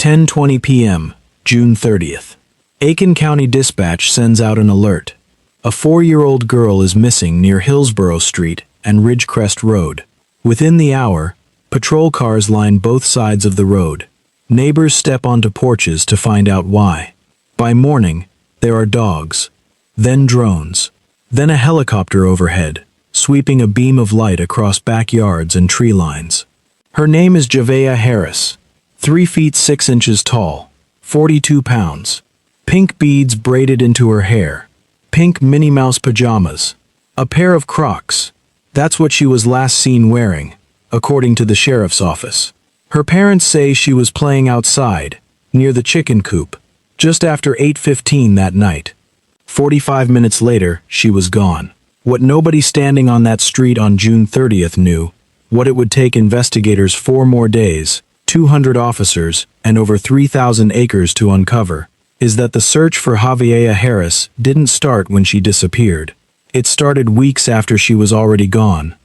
10:20 p.m., June 30th. Aiken County Dispatch sends out an alert. A 4-year-old girl is missing near Hillsborough Street and Ridgecrest Road. Within the hour, patrol cars line both sides of the road. Neighbors step onto porches to find out why. By morning, there are dogs, then drones, then a helicopter overhead, sweeping a beam of light across backyards and tree lines. Her name is Javeayah Harris, 3 feet 6 inches tall, 42 pounds. Pink beads braided into her hair, pink Minnie Mouse pajamas, a pair of Crocs. That's what she was last seen wearing, according to the sheriff's office. Her parents say she was playing outside, near the chicken coop, just after 8:15 that night. 45 minutes later, she was gone. What nobody standing on that street on June 30th knew, what it would take investigators 4 more days, 200 officers, and over 3,000 acres to uncover, is that the search for Javeayah Harris didn't start when she disappeared. It started weeks after she was already gone.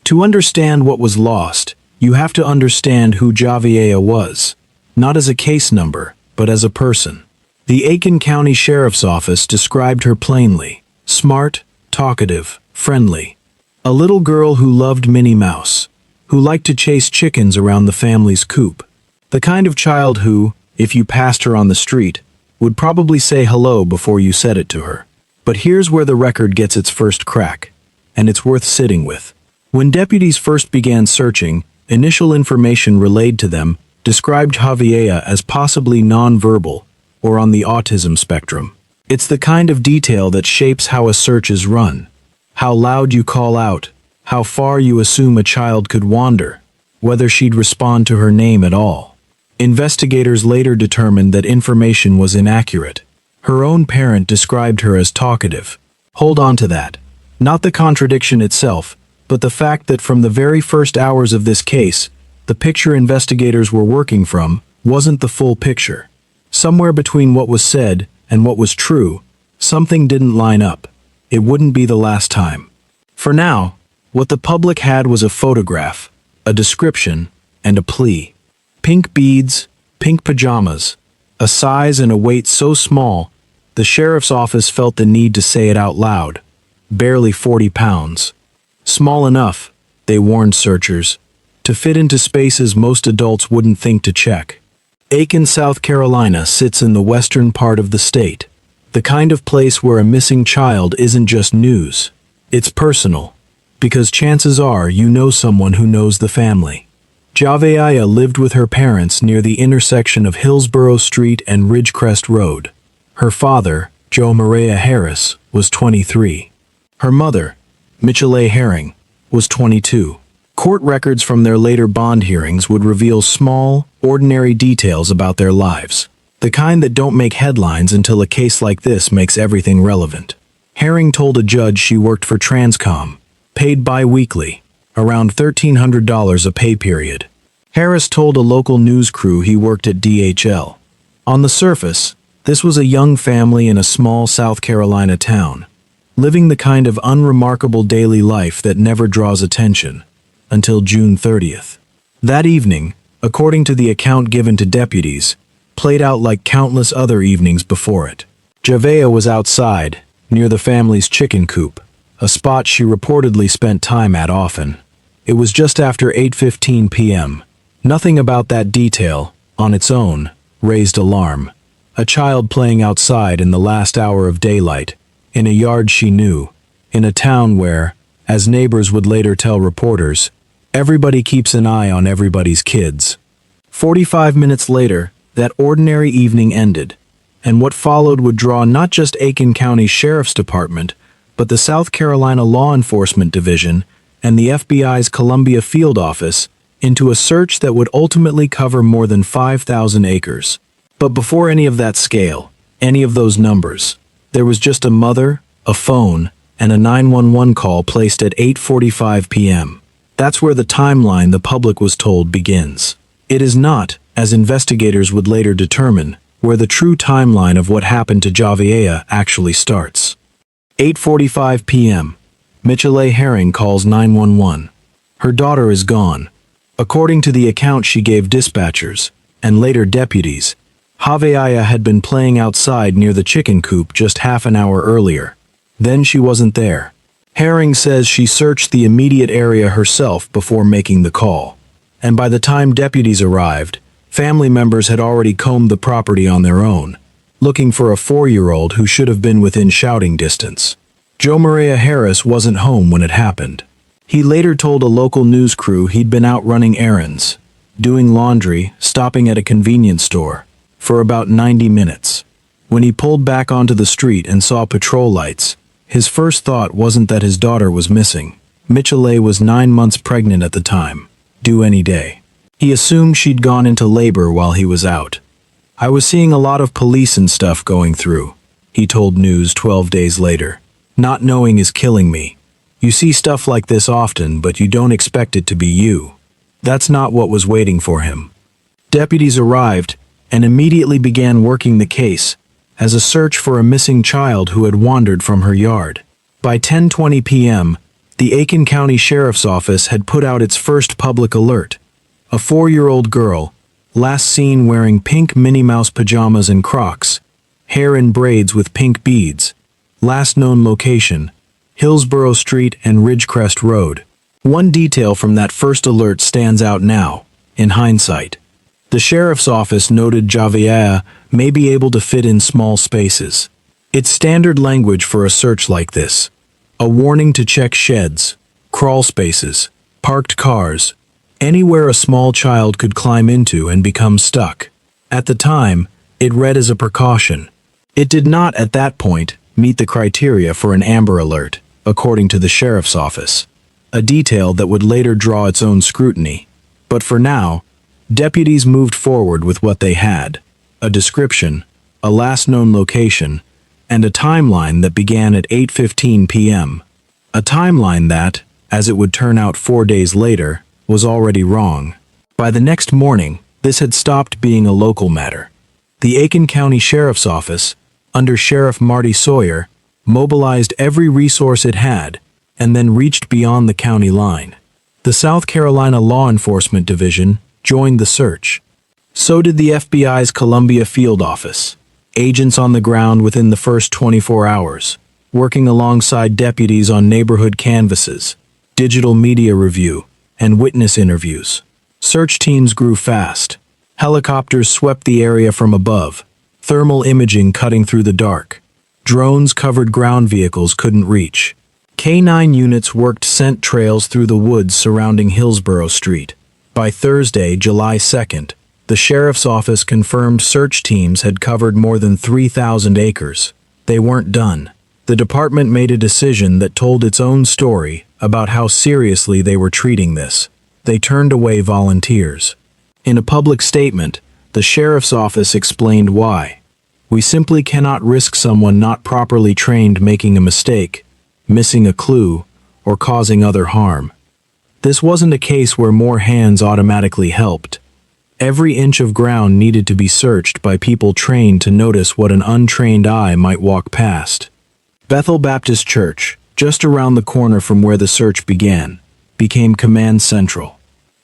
To understand what was lost, you have to understand who Javeayah was, not as a case number, but as a person. The Aiken County Sheriff's Office described her plainly: smart, talkative, friendly. A little girl who loved Minnie Mouse, who liked to chase chickens around the family's coop. The kind of child who, if you passed her on the street, would probably say hello before you said it to her. But here's where the record gets its first crack, and it's worth sitting with. When deputies first began searching, initial information relayed to them described Javeayah as possibly nonverbal or on the autism spectrum. It's the kind of detail that shapes how a search is run. How loud you call out, how far you assume a child could wander, whether she'd respond to her name at all. Investigators later determined that information was inaccurate. Her own parent described her as talkative. Hold on to that. Not the contradiction itself, but the fact that from the very first hours of this case, the picture investigators were working from wasn't the full picture. Somewhere between what was said and what was true, something didn't line up. It wouldn't be the last time. For now, what the public had was a photograph, a description, and a plea. Pink beads, pink pajamas, a size and a weight so small, the sheriff's office felt the need to say it out loud. Barely 40 pounds. Small enough, they warned searchers, to fit into spaces most adults wouldn't think to check. Aiken, South Carolina sits in the western part of the state, the kind of place where a missing child isn't just news. It's personal, because chances are you know someone who knows the family. Javeayah lived with her parents near the intersection of Hillsborough Street and Ridgecrest Road. Her father, Javeayah Harris, was 23. Her mother, Michaela Herring, was 22. Court records from their later bond hearings would reveal small, ordinary details about their lives, the kind that don't make headlines until a case like this makes everything relevant. Herring told a judge she worked for Transcom, paid bi-weekly, around $1,300 a pay period. Harris told a local news crew he worked at DHL. On the surface, this was a young family in a small South Carolina town, living the kind of unremarkable daily life that never draws attention, until June 30th. That evening, according to the account given to deputies, played out like countless other evenings before it. Javeayah was outside, near the family's chicken coop, a spot she reportedly spent time at often. It was just after 8:15 p.m. Nothing about that detail, on its own, raised alarm. A child playing outside in the last hour of daylight, in a yard she knew, in a town where, as neighbors would later tell reporters, everybody keeps an eye on everybody's kids. 45 minutes later, that ordinary evening ended, and what followed would draw not just Aiken County Sheriff's Department, but the South Carolina Law Enforcement Division and the FBI's Columbia Field Office into a search that would ultimately cover more than 5,000 acres. But before any of that scale, any of those numbers, there was just a mother, a phone, and a 911 call placed at 8:45 p.m. That's where the timeline the public was told begins. It is not, as investigators would later determine, where the true timeline of what happened to Javeayah actually starts. 8:45 p.m. Michaela Herring calls 911. Her daughter is gone. According to the account she gave dispatchers, and later deputies, Javeayah had been playing outside near the chicken coop just half an hour earlier. Then she wasn't there. Herring says she searched the immediate area herself before making the call. And by the time deputies arrived, family members had already combed the property on their own, looking for a 4-year-old who should have been within shouting distance. Javeayah Harris wasn't home when it happened. He later told a local news crew he'd been out running errands, doing laundry, stopping at a convenience store, for about 90 minutes. When he pulled back onto the street and saw patrol lights, his first thought wasn't that his daughter was missing. Michele was 9 months pregnant at the time, due any day. He assumed she'd gone into labor while he was out. "I was seeing a lot of police and stuff going through," he told News 12 days later. "Not knowing is killing me. You see stuff like this often, but you don't expect it to be you." That's not what was waiting for him. Deputies arrived and immediately began working the case as a search for a missing child who had wandered from her yard. By 10:20 p.m., the Aiken County Sheriff's Office had put out its first public alert. A 4-year-old girl, last seen wearing pink Minnie Mouse pajamas and Crocs, hair in braids with pink beads. Last known location, Hillsborough Street and Ridgecrest Road. One detail from that first alert stands out now, in hindsight. The sheriff's office noted Javeayah may be able to fit in small spaces. It's standard language for a search like this. A warning to check sheds, crawl spaces, parked cars, anywhere a small child could climb into and become stuck. At the time, it read as a precaution. It did not, at that point, meet the criteria for an Amber Alert, according to the sheriff's office. A detail that would later draw its own scrutiny. But for now, deputies moved forward with what they had: a description, a last known location, and a timeline that began at 8:15 p.m. A timeline that, as it would turn out 4 days later, was already wrong. By the next morning, this had stopped being a local matter. The Aiken County Sheriff's Office, under Sheriff Marty Sawyer, mobilized every resource it had and then reached beyond the county line. The South Carolina Law Enforcement Division joined the search. So did the FBI's Columbia Field Office, agents on the ground within the first 24 hours, working alongside deputies on neighborhood canvasses, digital media review, and witness interviews. Search teams grew fast. Helicopters swept the area from above, thermal imaging cutting through the dark. Drones covered ground vehicles couldn't reach. K-9 units worked scent trails through the woods surrounding Hillsborough Street. By Thursday, July 2nd, the sheriff's office confirmed search teams had covered more than 3,000 acres. They weren't done. The department made a decision that told its own story about how seriously they were treating this. They turned away volunteers. In a public statement, the sheriff's office explained why. "We simply cannot risk someone not properly trained making a mistake, missing a clue, or causing other harm." This wasn't a case where more hands automatically helped. Every inch of ground needed to be searched by people trained to notice what an untrained eye might walk past. Bethel Baptist Church, just around the corner from where the search began, became command central.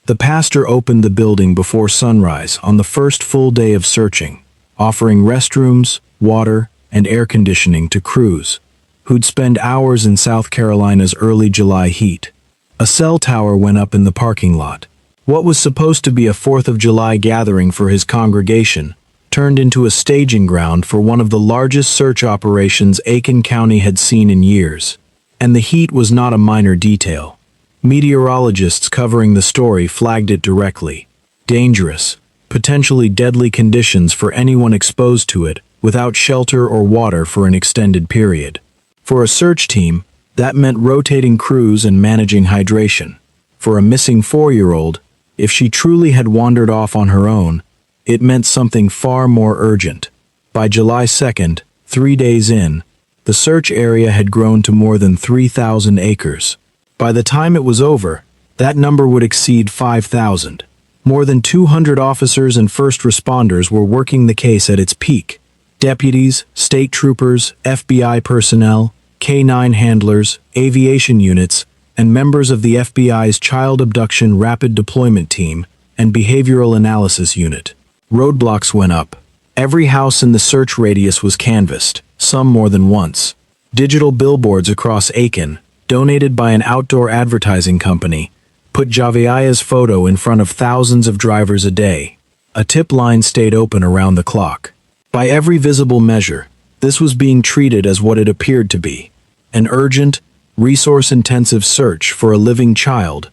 The pastor opened the building before sunrise on the first full day of searching, offering restrooms, water, and air conditioning to crews who'd spend hours in South Carolina's early July heat. A cell tower went up in the parking lot. What was supposed to be a 4th of July gathering for his congregation turned into a staging ground for one of the largest search operations Aiken County had seen in years. And the heat was not a minor detail. Meteorologists covering the story flagged it directly. Dangerous, potentially deadly conditions for anyone exposed to it without shelter or water for an extended period. For a search team, that meant rotating crews and managing hydration. For a missing 4-year-old, if she truly had wandered off on her own, it meant something far more urgent. By July 2nd, 3 days in, the search area had grown to more than 3,000 acres. By the time it was over, that number would exceed 5,000. More than 200 officers and first responders were working the case at its peak. Deputies, state troopers, FBI personnel, K-9 handlers, aviation units, and members of the FBI's Child Abduction Rapid Deployment Team and Behavioral Analysis Unit. Roadblocks went up. Every house in the search radius was canvassed, some more than once. Digital billboards across Aiken, donated by an outdoor advertising company, put Javeayah's photo in front of thousands of drivers a day. A tip line stayed open around the clock. By every visible measure, this was being treated as what it appeared to be: an urgent, resource-intensive search for a living child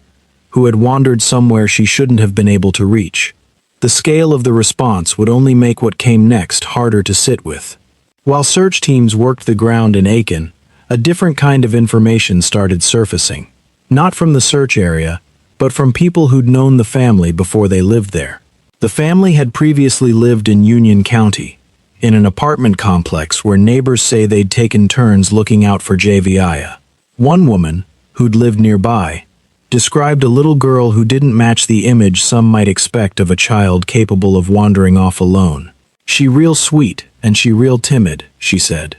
who had wandered somewhere she shouldn't have been able to reach. The scale of the response would only make what came next harder to sit with. While search teams worked the ground in Aiken, a different kind of information started surfacing. Not from the search area, but from people who'd known the family before they lived there. The family had previously lived in Union County, in an apartment complex where neighbors say they'd taken turns looking out for Javeayah. One woman, who'd lived nearby, described a little girl who didn't match the image some might expect of a child capable of wandering off alone. "She real sweet, and she real timid," she said.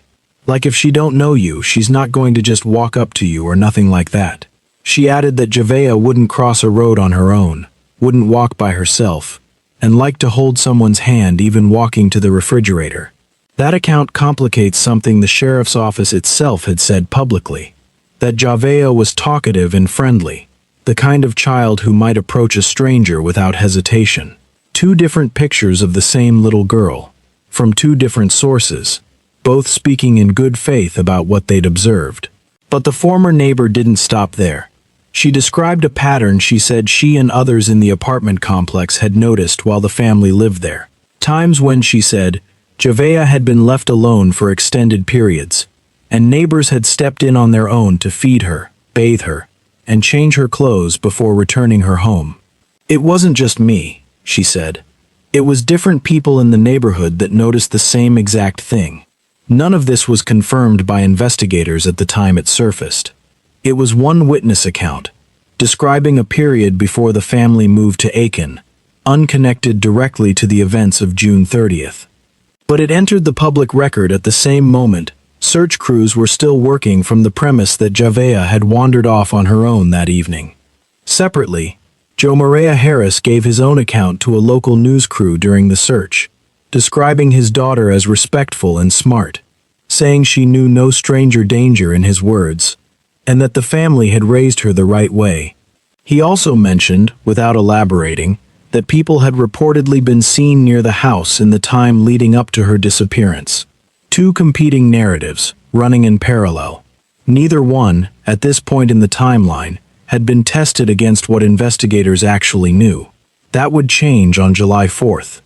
"Like if she don't know you, she's not going to just walk up to you or nothing like that." She added that Javeayah wouldn't cross a road on her own, wouldn't walk by herself, and liked to hold someone's hand even walking to the refrigerator. That account complicates something the sheriff's office itself had said publicly: that Javeayah was talkative and friendly, the kind of child who might approach a stranger without hesitation. Two different pictures of the same little girl, from two different sources, both speaking in good faith about what they'd observed. But the former neighbor didn't stop there. She described a pattern she said she and others in the apartment complex had noticed while the family lived there. Times when, she said, Javeayah had been left alone for extended periods, and neighbors had stepped in on their own to feed her, bathe her, and change her clothes before returning her home. "It wasn't just me," she said. "It was different people in the neighborhood that noticed the same exact thing." None of this was confirmed by investigators at the time it surfaced. It was one witness account, describing a period before the family moved to Aiken, unconnected directly to the events of June 30th. But it entered the public record at the same moment. Search crews were still working from the premise that Javeayah had wandered off on her own that evening. Separately, Javeayah Harris gave his own account to a local news crew during the search, describing his daughter as respectful and smart, saying she knew no stranger danger in his words, and that the family had raised her the right way. He also mentioned, without elaborating, that people had reportedly been seen near the house in the time leading up to her disappearance. Two competing narratives, running in parallel. Neither one, at this point in the timeline, had been tested against what investigators actually knew. That would change on July 4th.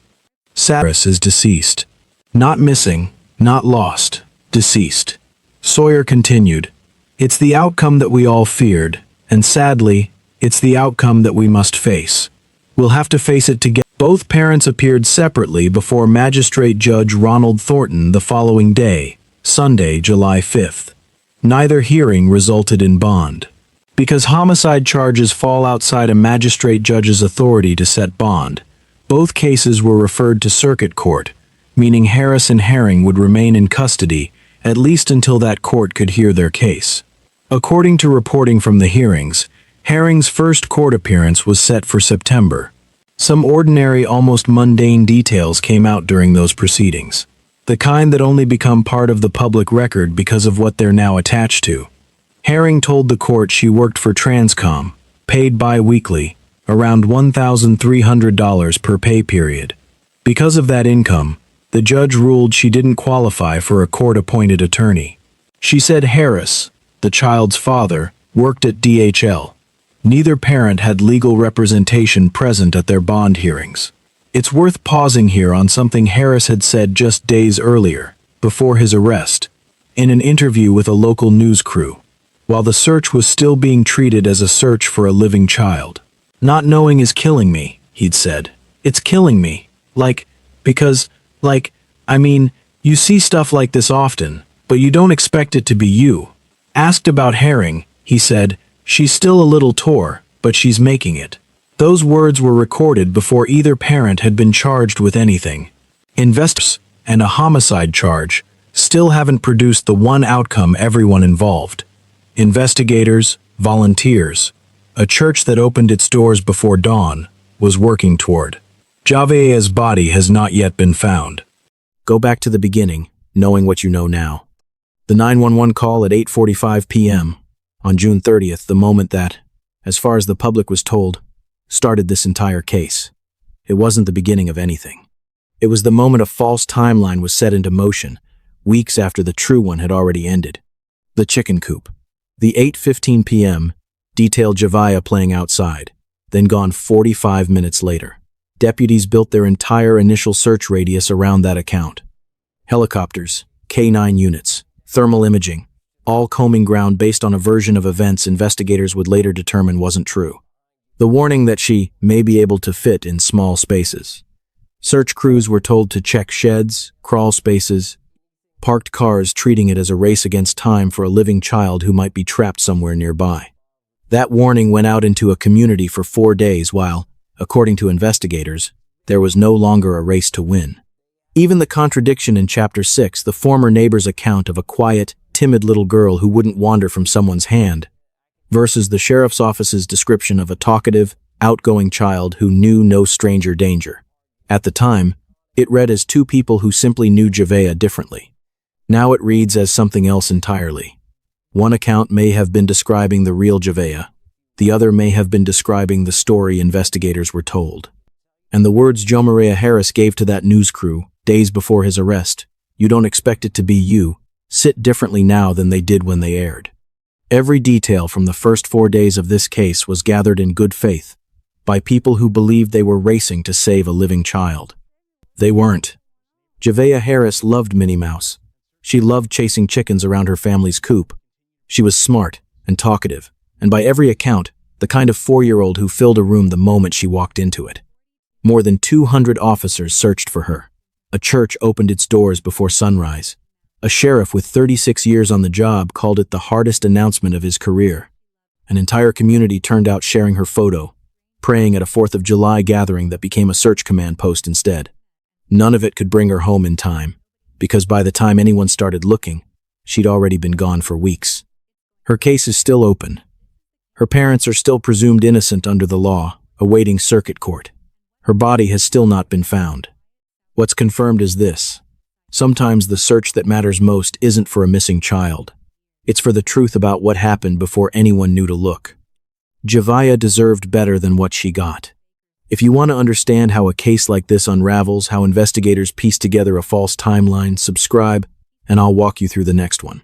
Harris is deceased. Not missing, not lost, deceased. Sawyer continued, "It's the outcome that we all feared, and sadly, it's the outcome that we must face. We'll have to face it together." Both parents appeared separately before Magistrate Judge Ronald Thornton the following day, Sunday, July 5th. Neither hearing resulted in bond. Because homicide charges fall outside a magistrate judge's authority to set bond, both cases were referred to circuit court, meaning Harris and Herring would remain in custody at least until that court could hear their case. According to reporting from the hearings, Herring's first court appearance was set for September. Some ordinary, almost mundane details came out during those proceedings, the kind that only become part of the public record because of what they're now attached to. Herring told the court she worked for Transcom, paid bi-weekly, around $1,300 per pay period. Because of that income, the judge ruled she didn't qualify for a court-appointed attorney. She said Harris, the child's father, worked at DHL. Neither parent had legal representation present at their bond hearings. It's worth pausing here on something Harris had said just days earlier, before his arrest, in an interview with a local news crew, while the search was still being treated as a search for a living child. "Not knowing is killing me," he'd said. "It's killing me. Because, you see stuff like this often, but you don't expect it to be you." Asked about Herring, he said, "She's still a little tore, but she's making it." Those words were recorded before either parent had been charged with anything. Investigators and a homicide charge still haven't produced the one outcome everyone involved. Investigators, volunteers, a church that opened its doors before dawn, was working toward. Javeayah's body has not yet been found. Go back to the beginning, knowing what you know now. The 911 call at 8:45 p.m. on June 30th, the moment that, as far as the public was told, started this entire case. It wasn't the beginning of anything. It was the moment a false timeline was set into motion, weeks after the true one had already ended. The chicken coop. The 8:15 p.m. detailed Javeayah playing outside, then gone 45 minutes later. Deputies built their entire initial search radius around that account. Helicopters, K9 units, thermal imaging, all combing ground based on a version of events investigators would later determine wasn't true. The warning that she may be able to fit in small spaces. Search crews were told to check sheds, crawl spaces, parked cars, treating it as a race against time for a living child who might be trapped somewhere nearby. That warning went out into a community for 4 days while, according to investigators, there was no longer a race to win. Even the contradiction in Chapter 6, the former neighbor's account of a quiet, timid little girl who wouldn't wander from someone's hand, versus the sheriff's office's description of a talkative, outgoing child who knew no stranger danger. At the time, it read as two people who simply knew Javeayah differently. Now it reads as something else entirely. One account may have been describing the real Javeayah. The other may have been describing the story investigators were told. And the words Javeayah Harris gave to that news crew, days before his arrest, "You don't expect it to be you," sit differently now than they did when they aired. Every detail from the first 4 days of this case was gathered in good faith, by people who believed they were racing to save a living child. They weren't. Javeayah Harris loved Minnie Mouse. She loved chasing chickens around her family's coop. She was smart and talkative, and by every account, the kind of 4-year-old who filled a room the moment she walked into it. More than 200 officers searched for her. A church opened its doors before sunrise. A sheriff with 36 years on the job called it the hardest announcement of his career. An entire community turned out sharing her photo, praying at a 4th of July gathering that became a search command post instead. None of it could bring her home in time, because by the time anyone started looking, she'd already been gone for weeks. Her case is still open. Her parents are still presumed innocent under the law, awaiting circuit court. Her body has still not been found. What's confirmed is this. Sometimes the search that matters most isn't for a missing child. It's for the truth about what happened before anyone knew to look. Javeayah deserved better than what she got. If you want to understand how a case like this unravels, how investigators piece together a false timeline, subscribe, and I'll walk you through the next one.